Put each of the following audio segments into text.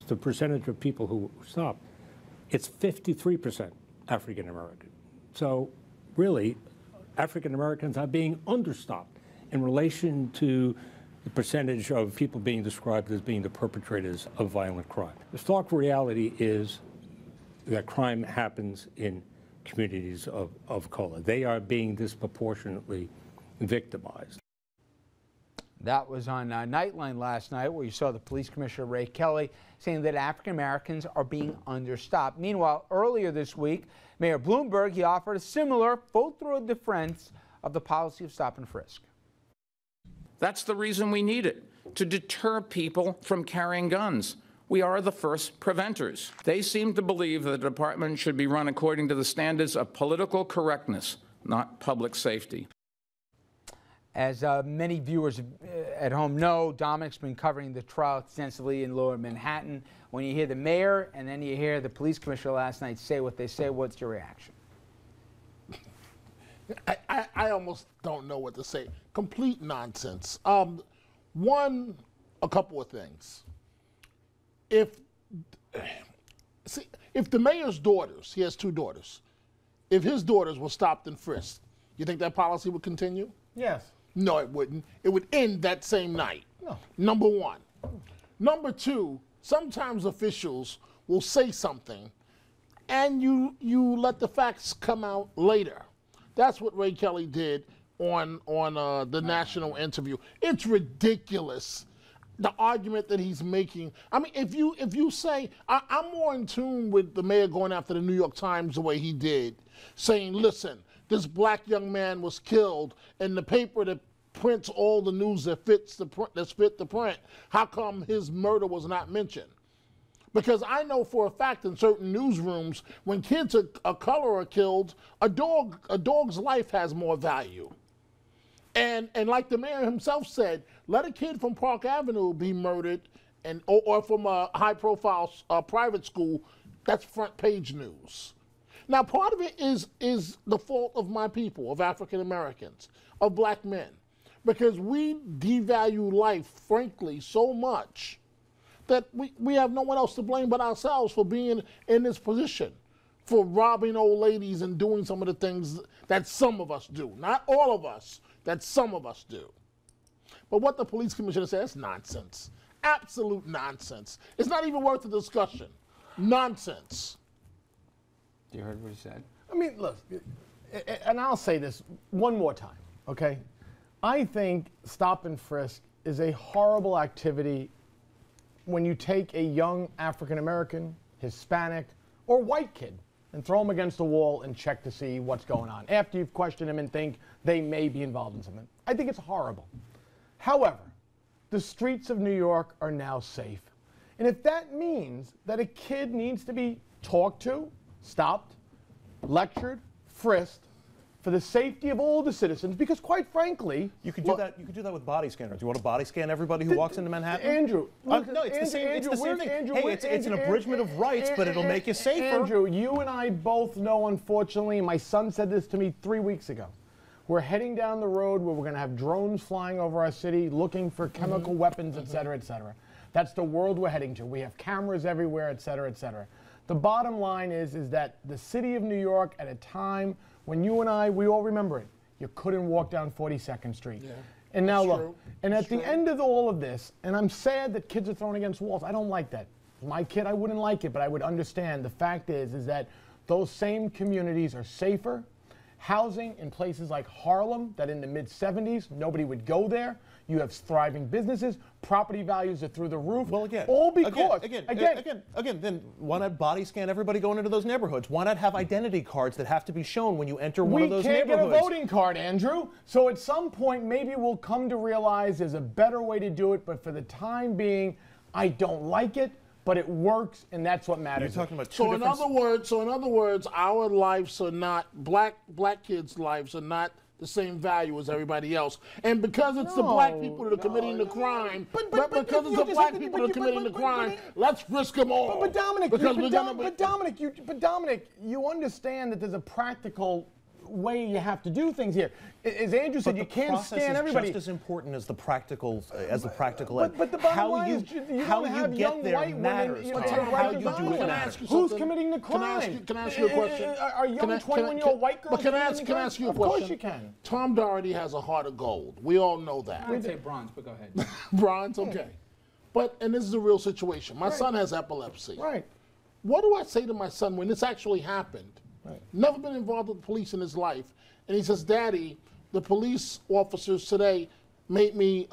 The percentage of people who stop, it's 53% African American. So really, African Americans are being understopped in relation to the percentage of people being described as being the perpetrators of violent crime. The stark reality is that crime happens in communities of color. They are being disproportionately victimized. That was on Nightline last night, where you saw the police commissioner, Ray Kelly, saying that African Americans are being understopped. Meanwhile, earlier this week, Mayor Bloomberg, he offered a similar full-throated defense of the policy of stop and frisk. That's the reason we need it, to deter people from carrying guns. We are the first preventers. They seem to believe that the department should be run according to the standards of political correctness, not public safety. As many viewers at home know, Dominic's been covering the trial extensively in Lower Manhattan. When you hear the mayor and then you hear the police commissioner last night say what they say, what's your reaction? I almost don't know what to say. Complete nonsense. A couple of things. If the mayor's daughters, he has two daughters, if his daughters were stopped and frisked, you think that policy would continue? Yes. No, it wouldn't. It would end that same night. No. Number one. Number two, sometimes officials will say something and you let the facts come out later. That's what Ray Kelly did on the national interview. It's ridiculous, the argument that he's making. I mean, if you say, I'm more in tune with the mayor going after the New York Times the way he did, saying, listen, this black young man was killed, and the paper that prints all the news that fits the print, how come his murder was not mentioned? Because I know for a fact in certain newsrooms, when kids of color are killed, a dog's life has more value. And like the mayor himself said, let a kid from Park Avenue be murdered, or from a high-profile private school, that's front page news. Now, part of it is the fault of my people, of African Americans, of black men, because we devalue life, frankly, so much that we have no one else to blame but ourselves for being in this position, for robbing old ladies and doing some of the things that some of us do. Not all of us, that some of us do. But what the police commissioner said, that's nonsense. Absolute nonsense. It's not even worth a discussion. Nonsense. You heard what he said? I mean, look, and I'll say this one more time, okay? I think stop and frisk is a horrible activity when you take a young African-American, Hispanic, or white kid and throw them against the wall and check to see what's going on after you've questioned them and think they may be involved in something. I think it's horrible. However, the streets of New York are now safe. And if that means that a kid needs to be talked to, stopped, lectured, frisked, for the safety of all the citizens, because quite frankly, you could do that. You could do that with body scanners. You want to body scan everybody who walks into Manhattan? Andrew, look, no, it's the same. It's the same thing. Andrew, hey, it's an abridgment of rights, but it'll make you safer. Andrew, you and I both know, unfortunately, and my son said this to me 3 weeks ago. We're heading down the road where we're going to have drones flying over our city, looking for chemical weapons, et cetera, et cetera. That's the world we're heading to. We have cameras everywhere, et cetera, et cetera. The bottom line is that the city of New York, at a time when you and I, we all remember it, you couldn't walk down 42nd Street. Yeah, and now look, true. And at the end of all of this, and I'm sad that kids are thrown against walls. I don't like that. My kid, I wouldn't like it, but I would understand. The fact is that those same communities are safer. Housing in places like Harlem, that in the mid-'70s, nobody would go there. You have thriving businesses. Property values are through the roof. Well, again, all because again, then why not body scan everybody going into those neighborhoods? Why not have identity cards that have to be shown when you enter one of those neighborhoods? We can't get a voting card, Andrew. So at some point, maybe we'll come to realize there's a better way to do it. But for the time being, I don't like it. But it works, and that's what matters. You're talking about so in other words, our lives are not black kids' lives are not the same value as everybody else. And because it's the black people that are committing the crime, because it's the black people that are committing the crime, let's risk them all. But Dominic, you understand that there's a practical way you have to do things here. As Andrew said, you can't scan everybody. Just as important as the practical, But the bottom line is you how want to you have get young there white matters. women, How you do it Can I matters. ask you Who's something? committing the crime? Can I ask you a question? Are young 21-year-old white girls? But can I committing the ask you a crime? question? Of course you can. Tom Doherty has a heart of gold. We all know that. I'd say bronze, but go ahead. Bronze, okay. But, and this is a real situation. My son has epilepsy. Right. What do I say to my son when this actually happened? Right. Never been involved with the police in his life. And he says, Daddy, the police officers today made me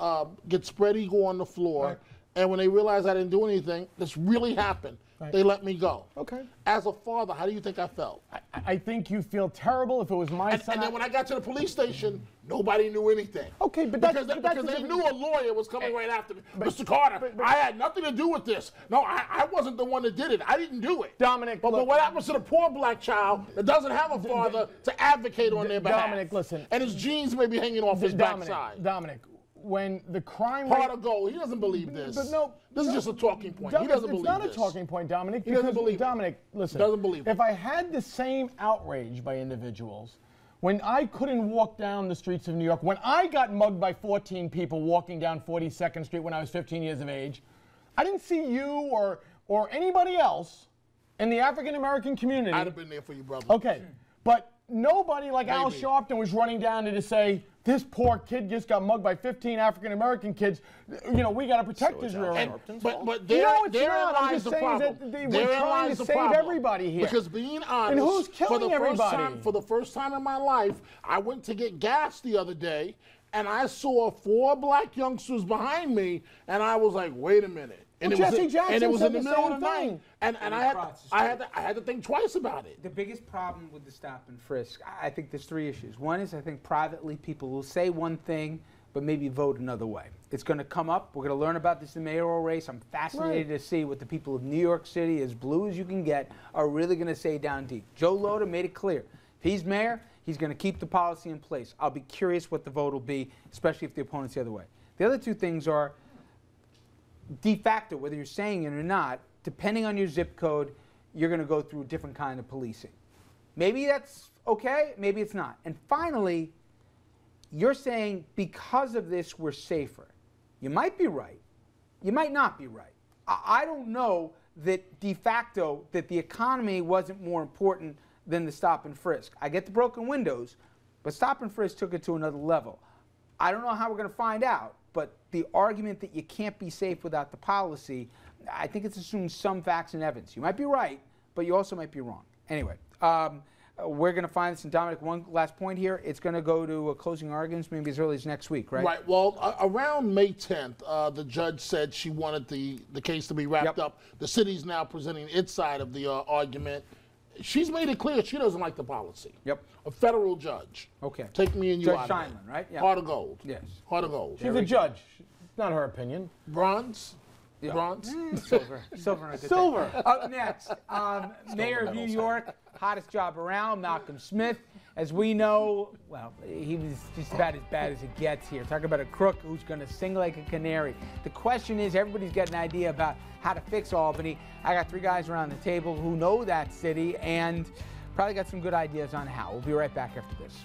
get spread eagle on the floor. Right. And when they realized I didn't do anything, this really happened. Right. They let me go. Okay. As a father, how do you think I felt? I think you feel terrible if it was my son. And then when I got to the police station, nobody knew anything. Okay, but because they knew a lawyer was coming right after me. Mr. Carter, I had nothing to do with this. No, I wasn't the one that did it. I didn't do it. Dominic, but what happens to the poor black child that doesn't have a father to advocate on their behalf? Dominic, listen. And his jeans may be hanging off his backside. Dominic, when the crime rate... Heart of gold. He doesn't believe this. But no, this is just a talking point. Dominic, He doesn't believe this. It's not a talking point, Dominic. He doesn't believe Dominic, listen. He doesn't believe if I had the same outrage by individuals, when I couldn't walk down the streets of New York, when I got mugged by 14 people walking down 42nd Street when I was 15 years of age, I didn't see you or anybody else in the African-American community. I'd have been there for you, brother. Okay, but nobody like Al Sharpton was running down to say, this poor kid just got mugged by 15 African-American kids. You know, we got to protect his rear end. But therein lies the problem. We're trying to save everybody here. Because being honest, and who's killing everybody? For the first time in my life, I went to get gas the other day, and I saw 4 black youngsters behind me, and I was like, wait a minute. And Jesse Jackson was in the said middle the of the same night, and I had to think twice about it. The biggest problem with the stop and frisk, I think there's 3 issues. One is I think privately people will say one thing, but maybe vote another way. It's going to come up. We're going to learn about this in the mayoral race. I'm fascinated to see what the people of New York City, as blue as you can get, are really going to say down deep. Joe Lhota made it clear. If he's mayor, he's going to keep the policy in place. I'll be curious what the vote will be, especially if the opponent's the other way. The other 2 things are, de facto, whether you're saying it or not, depending on your zip code, you're going to go through a different kind of policing. Maybe that's okay, maybe it's not. And finally, you're saying because of this, we're safer. You might be right. You might not be right. I don't know that de facto that the economy wasn't more important than the stop and frisk. I get the broken windows, but stop and frisk took it to another level. I don't know how we're going to find out, but the argument that you can't be safe without the policy, I think it's assumed some facts and evidence. You might be right, but you also might be wrong. Anyway, we're going to find this. And Dominic, one last point here. It's going to go to closing arguments maybe as early as next week, right? Right. Well, around May 10th, the judge said she wanted the case to be wrapped up. The city's now presenting its side of the argument. She's made it clear she doesn't like the policy. Yep. A federal judge. Okay. Take me and you Judge out of it. Steinman, right? Heart of gold. Yes. Heart of gold. She's a judge. It's not her opinion. Bronze? Yeah. Bronze? Silver. Silver. Silver. Up next, Mayor of New York, hottest job around, Malcolm Smith. As we know, well, he was just about as bad as it gets here. Talk about a crook who's going to sing like a canary. The question is, everybody's got an idea about how to fix Albany. I got 3 guys around the table who know that city and probably got some good ideas on how. We'll be right back after this.